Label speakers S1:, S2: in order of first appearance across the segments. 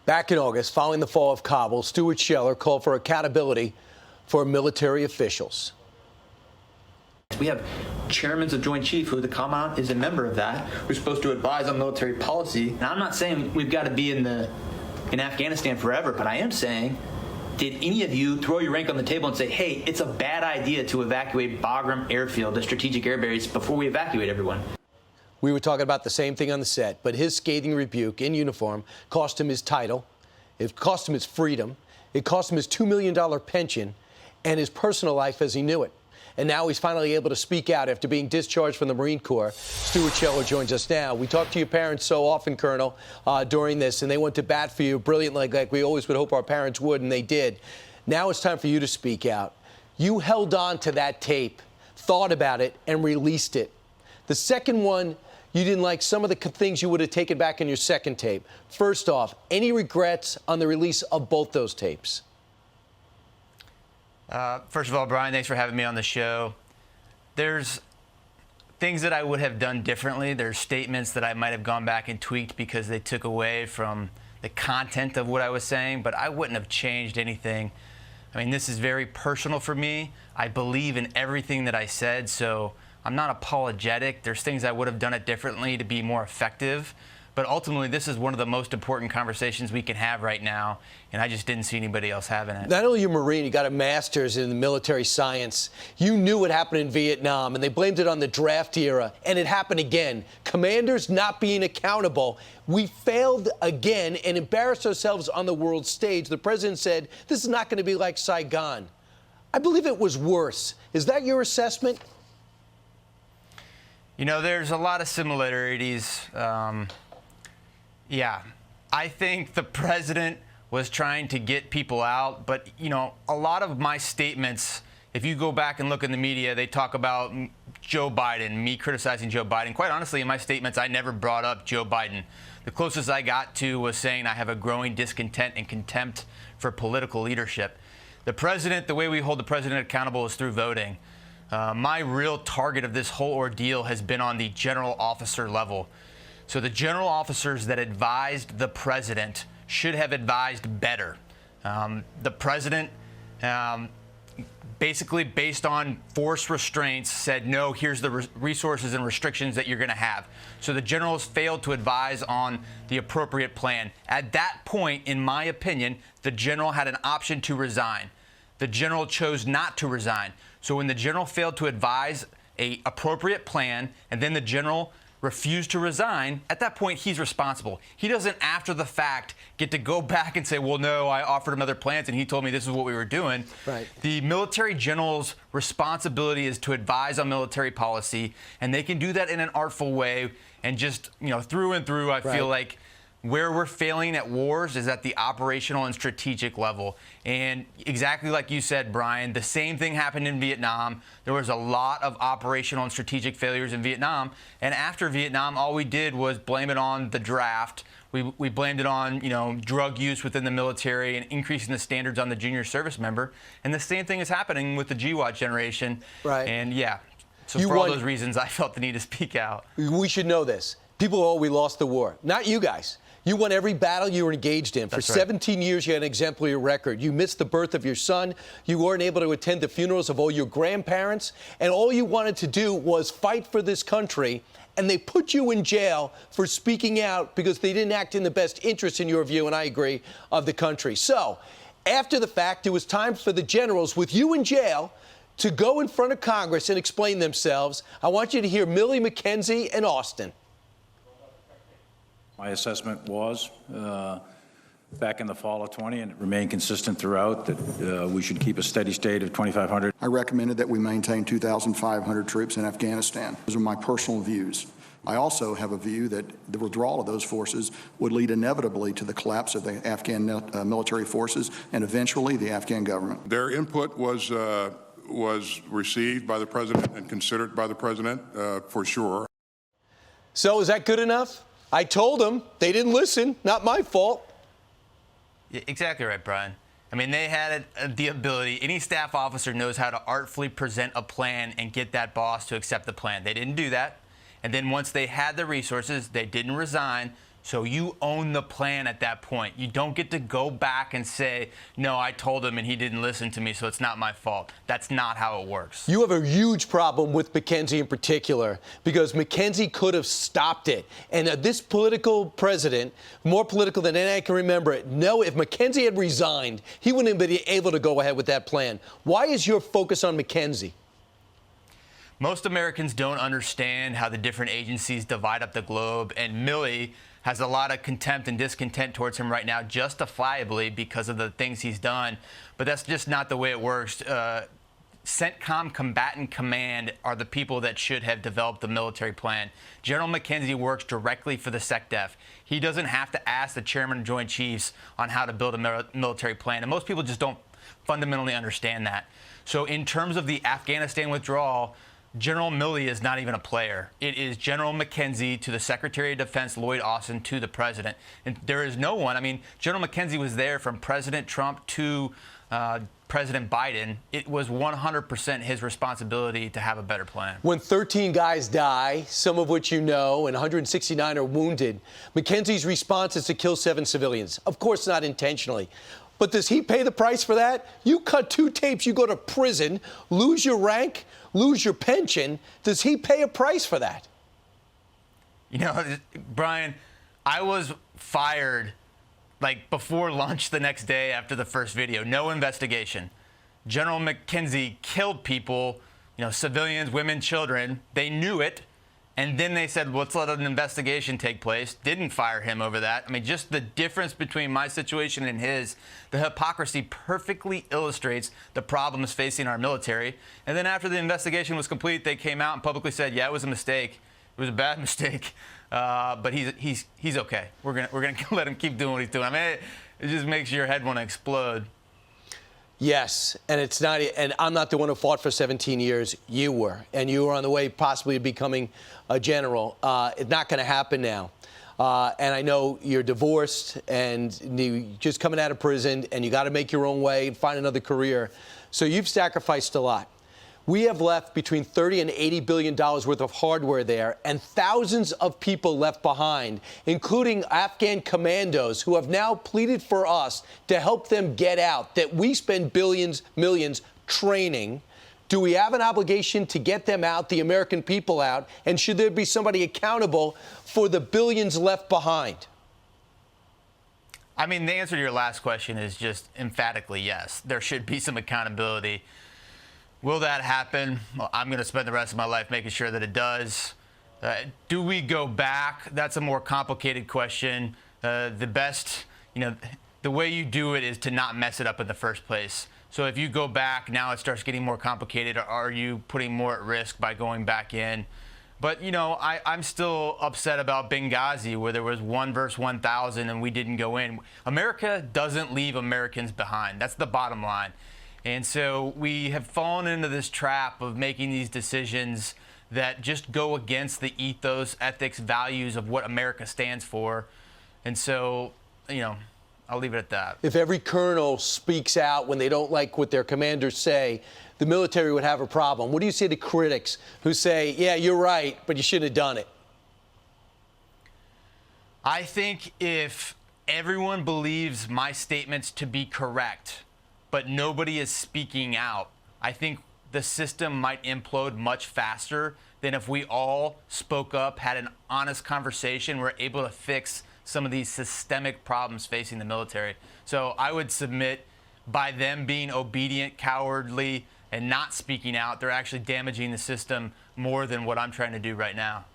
S1: Back in August, following the fall of Kabul, Stuart Scheller called for accountability for military officials.
S2: We have chairmen of Joint Chief who the commandant is a member of that, who's supposed to advise on military policy. And I'm not saying we've got to be in Afghanistan forever, but I am saying, did any of you throw your rank on the table and say, hey, it's a bad idea to evacuate Bagram Airfield, the strategic air base, before we evacuate everyone?
S1: We were talking about the same thing on the set, but his scathing rebuke in uniform cost him his title, it cost him his freedom, it cost him his $2 million pension, and his personal life as he knew it. And now he's finally able to speak out after being discharged from the Marine Corps. Stuart Scheller joins us now. We talk to your parents so often, Colonel, during this, and they went to bat for you brilliantly, like we always would hope our parents would, and they did. Now it's time for you to speak out. You held on to that tape, thought about it, and released it. The second one, you didn't like some of the things you would have taken back in your second tape. First off, any regrets on the release of both those tapes?
S3: First of all, Brian, thanks for having me on the show. There's things that I would have done differently. There's statements that I might have gone back and tweaked because they took away from the content of what I was saying, but I wouldn't have changed anything. I mean, this is very personal for me. I believe in everything that I said, so I'm not apologetic. There's things I would have done it differently to be more effective. But ultimately, this is one of the most important conversations we can have right now, and I just didn't see anybody else having it.
S1: Not only are you a Marine, you got a master's in military science. You knew what happened in Vietnam, and they blamed it on the draft era, and it happened again. Commanders not being accountable. We failed again and embarrassed ourselves on the world stage. The president said, this is not going to be like Saigon. I believe it was worse. Is that your assessment?
S3: You know, there's a lot of similarities. Yeah, I think the president was trying to get people out, but, you know, a lot of my statements, if you go back and look in the media, they talk about Joe Biden, me criticizing Joe Biden. Quite honestly, in my statements, I never brought up Joe Biden. The closest I got to was saying I have a growing discontent and contempt for political leadership. The president, the way we hold the president accountable is through voting. My real target of this whole ordeal has been on the general officer level. So the general officers that advised the president should have advised better. The president, basically based on force restraints, said, no, here's the resources and restrictions that you're going to have. So the generals failed to advise on the appropriate plan. At that point, in my opinion, the general had an option to resign. The general chose not to resign. So when the general failed to advise an appropriate plan, and then the general refused to resign, at that point, he's responsible. He doesn't, after the fact, get to go back and say, well, no, I offered him other plans, and he told me this is what we were doing.
S1: Right.
S3: The military general's responsibility is to advise on military policy, and they can do that in an artful way. And just, you know, through and through, I feel like where we're failing at wars is at the operational and strategic level. And exactly like you said, Brian, the same thing happened in Vietnam. There was a lot of operational and strategic failures in Vietnam. And after Vietnam, all we did was blame it on the draft. We blamed it on, you know, drug use within the military and increasing the standards on the junior service member. And the same thing is happening with the GWAT generation.
S1: Right.
S3: And yeah, so for all those reasons, I felt the need to speak out.
S1: We should know this. People, we lost the war. Not you guys. You won every battle you were engaged in. For 17 years, you had an exemplary record. You missed the birth of your son. You weren't able to attend the funerals of all your grandparents. And all you wanted to do was fight for this country. And they put you in jail for speaking out because they didn't act in the best interest, in your view, and I agree, of the country. So after the fact, it was time for the generals, with you in jail, to go in front of Congress and explain themselves. I want you to hear Millie, McKenzie, and Austin.
S4: My assessment was, back in the fall of 20, and it remained consistent throughout, that we should keep a steady state of 2,500.
S5: I recommended that we maintain 2,500 troops in Afghanistan. Those are my personal views. I also have a view that the withdrawal of those forces would lead inevitably to the collapse of the Afghan military forces and eventually the Afghan government.
S6: Their input was received by the president and considered by the president, for sure.
S1: So is that good enough? I told them. They didn't listen. Not my fault.
S3: Yeah, exactly right, Brian. I mean, they had the ability. Any staff officer knows how to artfully present a plan and get that boss to accept the plan. They didn't do that. And then once they had the resources, they didn't resign. So you own the plan at that point. You don't get to go back and say, no, I told him and he didn't listen to me, so it's not my fault. That's not how it works.
S1: You have a huge problem with McKenzie in particular, because McKenzie could have stopped it. And this political president, more political than any I can remember it, no, if McKenzie had resigned, he wouldn't have been able to go ahead with that plan. Why is your focus on McKenzie?
S3: Most Americans don't understand how the different agencies divide up the globe, and Milley has a lot of contempt and discontent towards him right now, justifiably because of the things he's done. But that's just not the way it works. CENTCOM Combatant Command are the people that should have developed the military plan. General McKenzie works directly for the SecDef. He doesn't have to ask the Chairman of Joint Chiefs on how to build a military plan, and most people just don't fundamentally understand that. So in terms of the Afghanistan withdrawal, General Milley is not even a player. It is General McKenzie to the Secretary of Defense, Lloyd Austin, to the President. And there is no one. I mean, General McKenzie was there from President Trump to President Biden. It was 100% his responsibility to have a better plan.
S1: When 13 guys die, some of which you know, and 169 are wounded, McKenzie's response is to kill 7 civilians. Of course, not intentionally. But does he pay the price for that? You cut 2 tapes, you go to prison, lose your rank, lose your pension. Does he pay a price for that?
S3: You know, Brian, I was fired like before lunch the next day after the first video. No investigation. General McKenzie killed people, you know, civilians, women, children. They knew it. And then they said, let's let an investigation take place. Didn't fire him over that. I mean, just the difference between my situation and his, the hypocrisy perfectly illustrates the problems facing our military. And then after the investigation was complete, they came out and publicly said, yeah, it was a mistake. It was a bad mistake. But he's okay. We're gonna let him keep doing what he's doing. I mean, it just makes your head want to explode.
S1: Yes, and it's not. And I'm not the one who fought for 17 years. You were, and you were on the way possibly to becoming a general. It's not going to happen now. And I know you're divorced and you just coming out of prison, and you got to make your own way and find another career. So you've sacrificed a lot. We have left between $30 and $80 billion worth of hardware there, and thousands of people left behind, including Afghan commandos who have now pleaded for us to help them get out, that we spend billions, millions training. Do we have an obligation to get them out, the American people out, and should there be somebody accountable for the billions left behind?
S3: I mean, the answer to your last question is just emphatically yes. There should be some accountability. Will that happen? Well, I'm going to spend the rest of my life making sure that it does. Do we go back? That's a more complicated question. The best, you know, the way you do it is to not mess it up in the first place. So if you go back, now it starts getting more complicated. Are you putting more at risk by going back in? But, you know, I'm still upset about Benghazi, where there was 1 versus 1,000 and we didn't go in. America doesn't leave Americans behind. That's the bottom line. And so we have fallen into this trap of making these decisions that just go against the ethos, ethics, values of what America stands for. And so, you know, I'll leave it at that.
S1: If every colonel speaks out when they don't like what their commanders say, the military would have a problem. What do you say to critics who say, yeah, you're right, but you shouldn't have done it?
S3: I think if everyone believes my statements to be correct, but nobody is speaking out, I think the system might implode much faster than if we all spoke up, had an honest conversation, were able to fix some of these systemic problems facing the military. So I would submit, by them being obedient, cowardly, and not speaking out, they're actually damaging the system more than what I'm trying to do right now.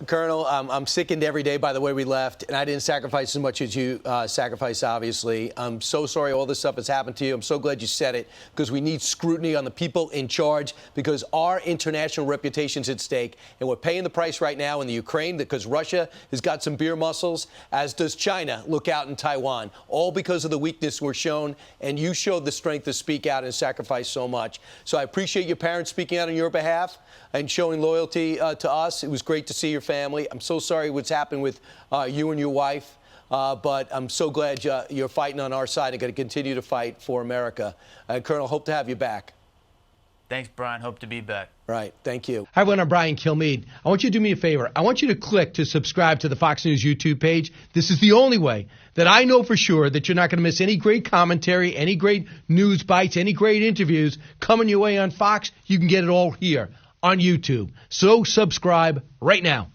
S1: Colonel, I'm sickened every day by the way we left, and I didn't sacrifice as much as you sacrificed, obviously. I'm so sorry all this stuff has happened to you. I'm so glad you said it, because we need scrutiny on the people in charge, because our international reputation's at stake, and we're paying the price right now in the Ukraine because Russia has got some beer muscles, as does China. Look out in Taiwan, all because of the weakness we're shown, and you showed the strength to speak out and sacrifice so much. So I appreciate your parents speaking out on your behalf and showing loyalty to us. It was great to see your family. I'm so sorry what's happened with you and your wife, but I'm so glad you're fighting on our side and going to continue to fight for America. Colonel, hope to have you back.
S3: Thanks, Brian. Hope to be back.
S1: Right. Thank you.
S7: Hi, everyone. I'm Brian Kilmeade. I want you to do me a favor. I want you to click to subscribe to the Fox News YouTube page. This is the only way that I know for sure that you're not going to miss any great commentary, any great news bites, any great interviews coming your way on Fox. You can get it all here on YouTube. So subscribe right now.